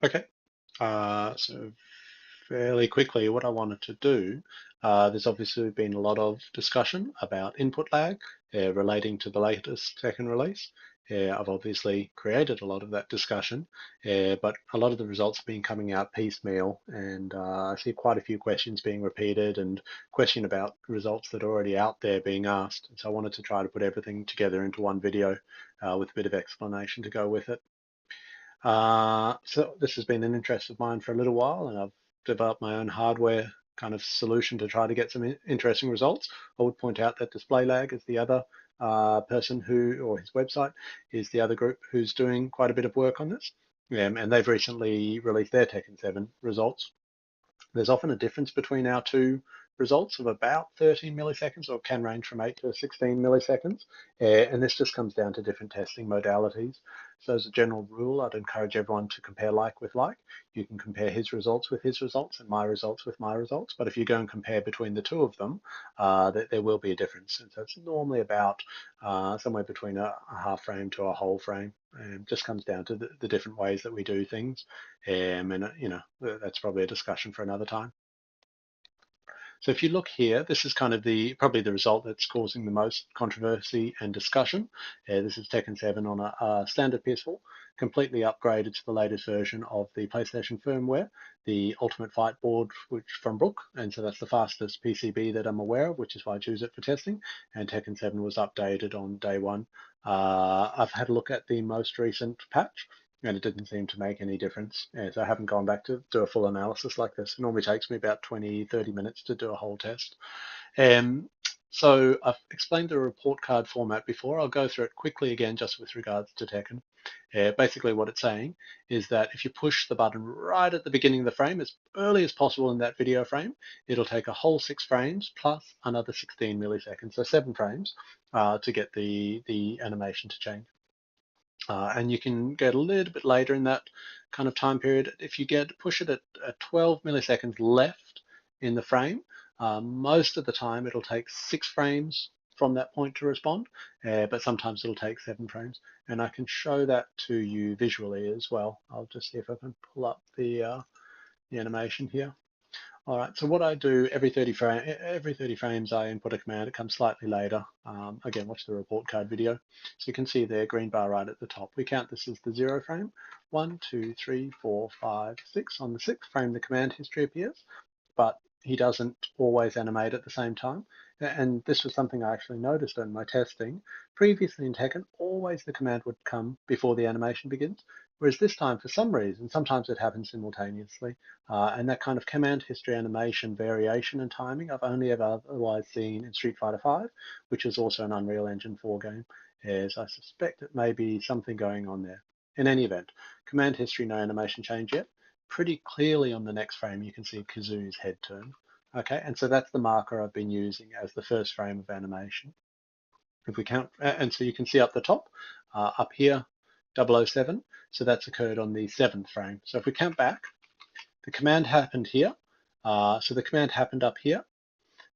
Okay, so fairly quickly, what I wanted to do, there's obviously been a lot of discussion about input lag relating to the latest Tekken release. I've obviously created a lot of that discussion, but a lot of the results have been coming out piecemeal, and I see quite a few questions being repeated and question about results that are already out there being asked. So I wanted to try to put everything together into one video with a bit of explanation to go with it. So this has been an interest of mine for a little while, and I've developed my own hardware kind of solution to try to get some interesting results. I would point out that Display Lag is the other person who, or his website, is the other group who's doing quite a bit of work on this. And they've recently released their Tekken 7 results. There's often a difference between our two results of about 13 milliseconds, or can range from 8 to 16 milliseconds. And this just comes down to different testing modalities. So as a general rule, I'd encourage everyone to compare like with like. You can compare his results with his results and my results with my results. But if you go and compare between the two of them, there will be a difference. And so it's normally about somewhere between a half frame to a whole frame. And just comes down to the different ways that we do things. And that's probably a discussion for another time. So if you look here, this is kind of probably the result that's causing the most controversy and discussion. This is Tekken 7 on a standard PS4, completely upgraded to the latest version of the PlayStation firmware, the Ultimate Fight board, which from Brook, and so that's the fastest PCB that I'm aware of, which is why I choose it for testing. And Tekken 7 was updated on day one. I've had a look at the most recent patch, and it didn't seem to make any difference. So I haven't gone back to do a full analysis like this. It normally takes me about 20, 30 minutes to do a whole test. Um, so I've explained the report card format before. I'll go through it quickly again just with regards to Tekken. Basically what it's saying is that if you push the button right at the beginning of the frame, as early as possible in that video frame, it'll take a whole 6 frames plus another 16 milliseconds, so 7 frames, to get the animation to change. And you can get a little bit later in that kind of time period. If you push it at 12 milliseconds left in the frame, most of the time it'll take 6 frames from that point to respond, but sometimes it'll take 7 frames. And I can show that to you visually as well. I'll just see if I can pull up the animation here. All right, so what I do every 30 frames, I input a command. It comes slightly later. Again, watch the report card video. So you can see the green bar right at the top. We count this as the 0 frame. 1, 2, 3, 4, 5, 6. On the 6th frame, the command history appears, but he doesn't always animate at the same time. And this was something I actually noticed in my testing. Previously in Tekken, always the command would come before the animation begins, whereas this time, for some reason, sometimes it happens simultaneously. And that kind of command history animation variation and timing I've only ever otherwise seen in Street Fighter V, which is also an Unreal Engine 4 game, as I suspect it may be something going on there. In any event, command history, no animation change yet. Pretty clearly on the next frame, you can see Kazu's head turn. Okay, and so that's the marker I've been using as the first frame of animation. If we count, and so you can see up the top, up here, 007, so that's occurred on the 7th frame. So if we count back, the command happened here. So the command happened up here.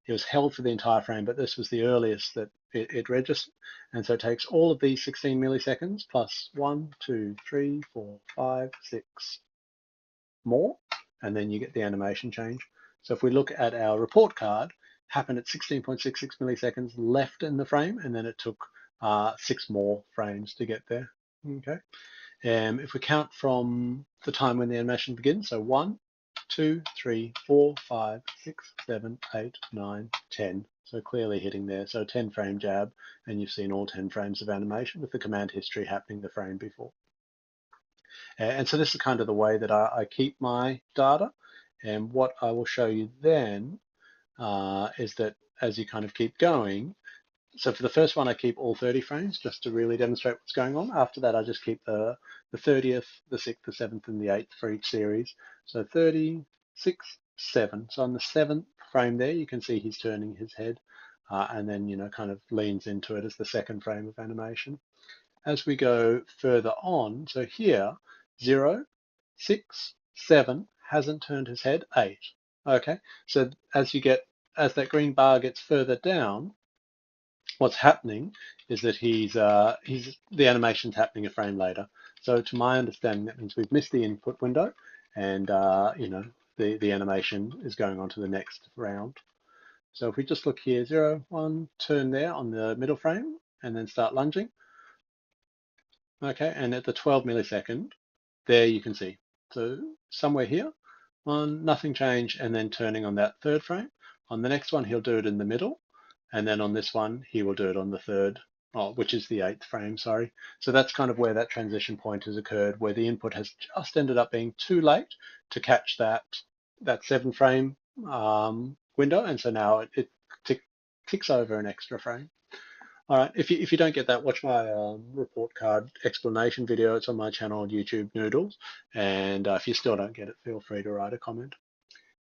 It was held for the entire frame, but this was the earliest that it registered. And so it takes all of these 16 milliseconds plus 1, 2, 3, 4, 5, 6 more, and then you get the animation change. So if we look at our report card, happened at 16.66 milliseconds left in the frame, and then it took 6 more frames to get there. Okay. If we count from the time when the animation begins, so 1, 2, 3, 4, 5, 6, 7, 8, 9, 10. So clearly hitting there. So 10 frame jab, and you've seen all 10 frames of animation with the command history happening the frame before. And so this is kind of the way that I keep my data. And what I will show you then is that as you kind of keep going, so for the first one, I keep all 30 frames just to really demonstrate what's going on. After that, I just keep the 30th, the 6th, the 7th, and the 8th for each series. So 30, 6, 7. So on the 7th frame there, you can see he's turning his head and then, kind of leans into it as the second frame of animation. As we go further on, so here, 0, 6, 7, hasn't turned his head, 8. Okay, so as that green bar gets further down, what's happening is that the animation's happening a frame later. So to my understanding, that means we've missed the input window, and the animation is going on to the next round. So if we just look here, 0, 1, turn there on the middle frame, and then start lunging. Okay, and at the 12 millisecond, there you can see. So somewhere here, nothing changed, and then turning on that third frame. On the next one, he'll do it in the middle, and then on this one, he will do it on the third, which is the 8th frame, sorry. So that's kind of where that transition point has occurred, where the input has just ended up being too late to catch that 7 frame window, and so now it ticks over an extra frame. All right, if you don't get that, watch my report card explanation video. It's on my channel on YouTube, Noodles. And if you still don't get it, feel free to write a comment.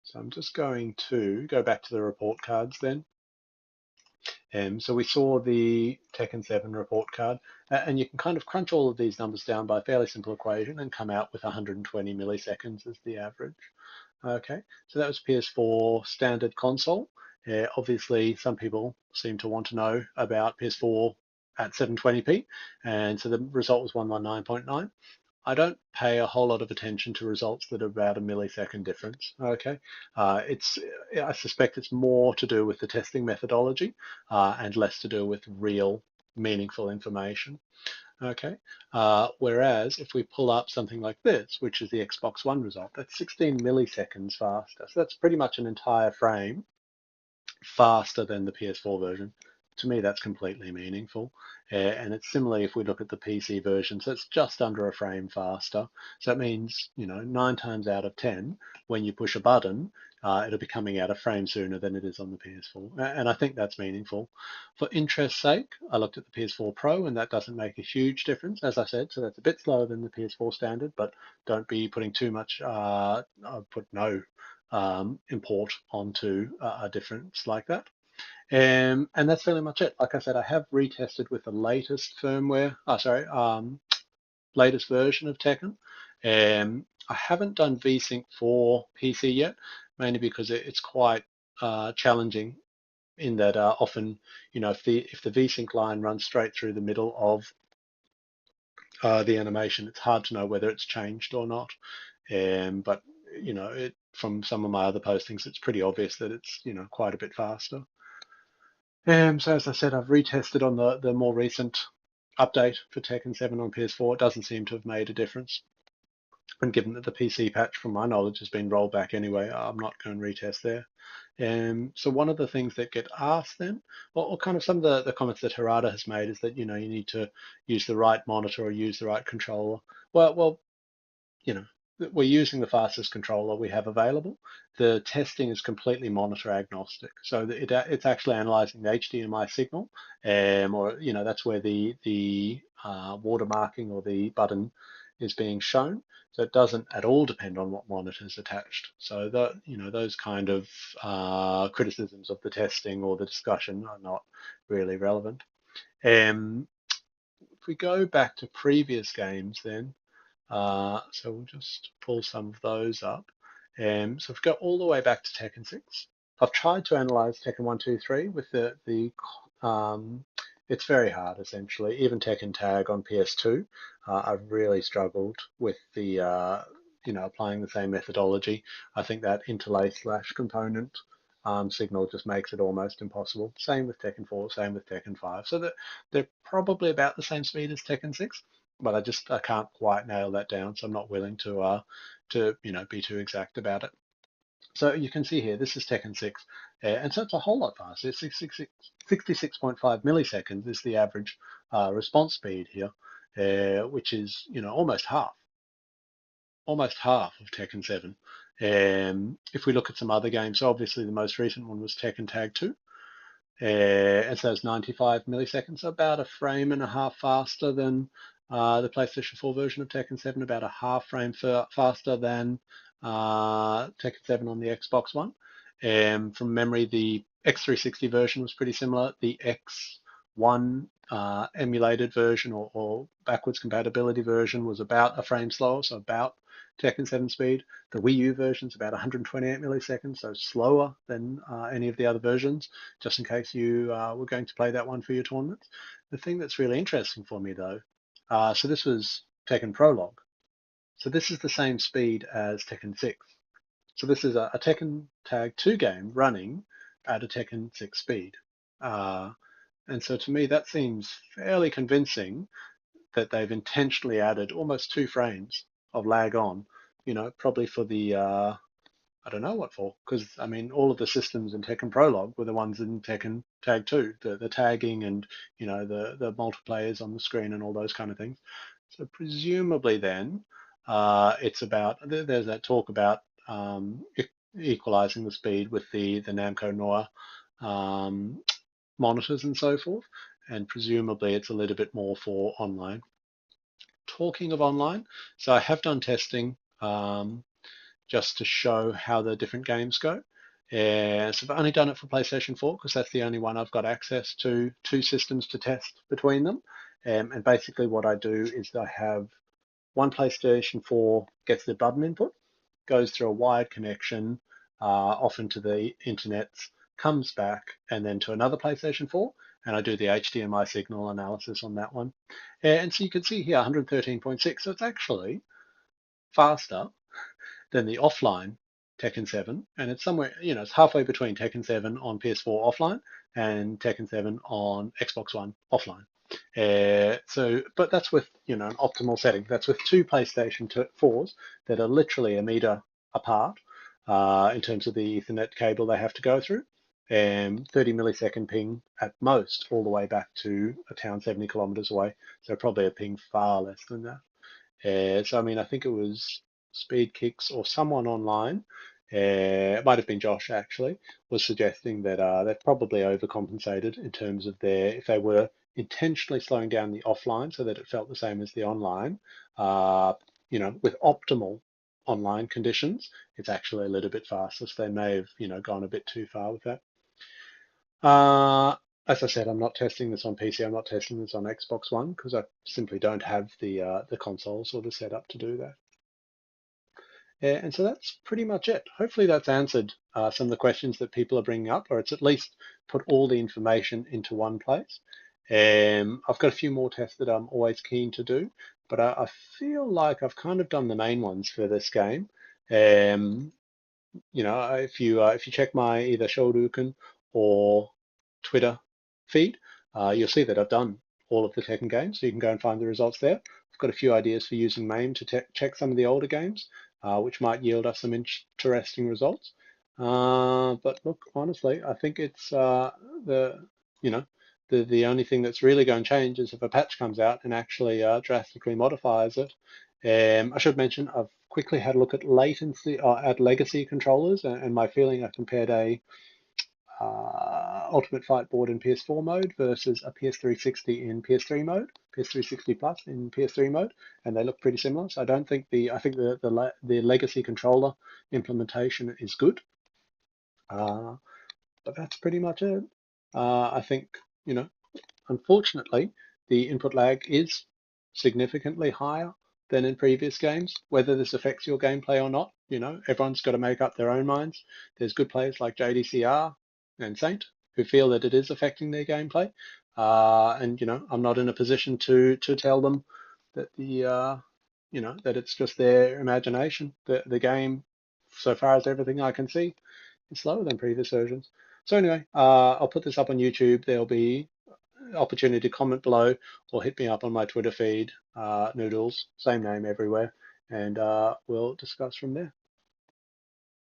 So I'm just going to go back to the report cards then. So we saw the Tekken 7 report card, and you can kind of crunch all of these numbers down by a fairly simple equation and come out with 120 milliseconds as the average. Okay, so that was PS4 standard console. Obviously, some people seem to want to know about PS4 at 720p, and so the result was 119.9. I don't pay a whole lot of attention to results that are about a millisecond difference. Okay, I suspect it's more to do with the testing methodology and less to do with real meaningful information. Okay, whereas if we pull up something like this, which is the Xbox One result, that's 16 milliseconds faster. So that's pretty much an entire frame faster than the PS4 version. To me, that's completely meaningful. And it's similarly if we look at the PC version, so it's just under a frame faster. So it means, 9 times out of 10, when you push a button, it'll be coming out a frame sooner than it is on the PS4. And I think that's meaningful. For interest's sake, I looked at the PS4 Pro, and that doesn't make a huge difference, as I said. So that's a bit slower than the PS4 standard, but don't be putting too much, put no import onto a difference like that. And that's fairly much it. Like I said, I have retested with the latest firmware, latest version of Tekken. I haven't done VSync for PC yet, mainly because it's quite challenging in that often, if the VSync line runs straight through the middle of the animation, it's hard to know whether it's changed or not. But from some of my other postings, it's pretty obvious that it's quite a bit faster. So as I said, I've retested on the more recent update for Tekken 7 on PS4. It doesn't seem to have made a difference. And given that the PC patch, from my knowledge, has been rolled back anyway, I'm not going to retest there. So one of the things that get asked then, or kind of some of the comments that Harada has made, is that you need to use the right monitor or use the right controller. Well, we're using the fastest controller we have available. The testing is completely monitor agnostic, so it's actually analyzing the HDMI signal, or that's where the watermarking or the button is being shown. So it doesn't at all depend on what monitor is attached. So those kind of criticisms of the testing or the discussion are not really relevant. If we go back to previous games, then. So we'll just pull some of those up. So if we go all the way back to Tekken 6, I've tried to analyze Tekken 1, 2, 3 with it's very hard essentially. Even Tekken Tag on PS2, I've really struggled with the, applying the same methodology. I think that interlace/component signal just makes it almost impossible. Same with Tekken 4, same with Tekken 5. So they're probably about the same speed as Tekken 6. But I can't quite nail that down, so I'm not willing to be too exact about it. So you can see here, this is Tekken 6, and so it's a whole lot faster. 66.5 milliseconds is the average response speed here, which is almost half of Tekken 7. If we look at some other games, so obviously the most recent one was Tekken Tag 2. And so it's 95 milliseconds, so about a frame and a half faster than the PlayStation 4 version of Tekken 7, about a half frame faster than Tekken 7 on the Xbox One. From memory, the X360 version was pretty similar. The X1 emulated version or backwards compatibility version was about a frame slower, so about Tekken 7 speed. The Wii U version is about 128 milliseconds, so slower than any of the other versions, just in case you were going to play that one for your tournaments. The thing that's really interesting for me, though, so this was Tekken Prologue. So this is the same speed as Tekken 6. So this is a Tekken Tag 2 game running at a Tekken 6 speed. And so to me, that seems fairly convincing that they've intentionally added almost 2 frames of lag on, probably for the, I don't know what for, because I mean, all of the systems in Tekken Prologue were the ones in Tekken Tag 2, the tagging and, the multiplayers on the screen and all those kind of things. So presumably then, it's about, there's that talk about equalizing the speed with the Namco Noah monitors and so forth, and presumably it's a little bit more for online. Talking of online, so I have done testing just to show how the different games go. So I've only done it for PlayStation 4 because that's the only one I've got access to 2 systems to test between them. And basically what I do is I have one PlayStation 4 gets the button input, goes through a wired connection, often to the internet, comes back, and then to another PlayStation 4, and I do the HDMI signal analysis on that one. And so you can see here 113.6, so it's actually faster than the offline Tekken 7, and it's somewhere, it's halfway between Tekken 7 on PS4 offline and Tekken 7 on Xbox One offline. But that's with, an optimal setting. That's with 2 PlayStation 4s that are literally a meter apart in terms of the Ethernet cable they have to go through, and 30 millisecond ping at most, all the way back to a town 70 kilometers away. So probably a ping far less than that. So I mean, I think it was Speed Kicks or someone online, it might have been Josh actually, was suggesting that they've probably overcompensated in terms of if they were intentionally slowing down the offline so that it felt the same as the online, with optimal online conditions, it's actually a little bit faster. So they may have, gone a bit too far with that. As I said, I'm not testing this on PC. I'm not testing this on Xbox One because I simply don't have the consoles or the setup to do that. And so that's pretty much it. Hopefully that's answered some of the questions that people are bringing up, or it's at least put all the information into one place. I've got a few more tests that I'm always keen to do, but I feel like I've kind of done the main ones for this game. If you check my either Shoryuken or Twitter feed, you'll see that I've done all of the Tekken games, so you can go and find the results there. I've got a few ideas for using MAME to check some of the older games, which might yield us some interesting results. But look, honestly, I think it's the only thing that's really going to change is if a patch comes out and actually drastically modifies it. I should mention I've quickly had a look at latency at legacy controllers, and my feeling, I compared a Ultimate Fight board in PS4 mode versus a PS360 in PS3 mode, PS360 Plus in PS3 mode, and they look pretty similar. So I don't think I think the legacy controller implementation is good, but that's pretty much it. I think unfortunately the input lag is significantly higher than in previous games. Whether this affects your gameplay or not, everyone's got to make up their own minds. There's good players like JDCR and Saint who feel that it is affecting their gameplay, and I'm not in a position to tell them that that it's just their imagination. The game, so far as everything I can see, is slower than previous versions. So anyway, I'll put this up on YouTube. There'll be opportunity to comment below or hit me up on my Twitter feed, Noodles, same name everywhere, and we'll discuss from there.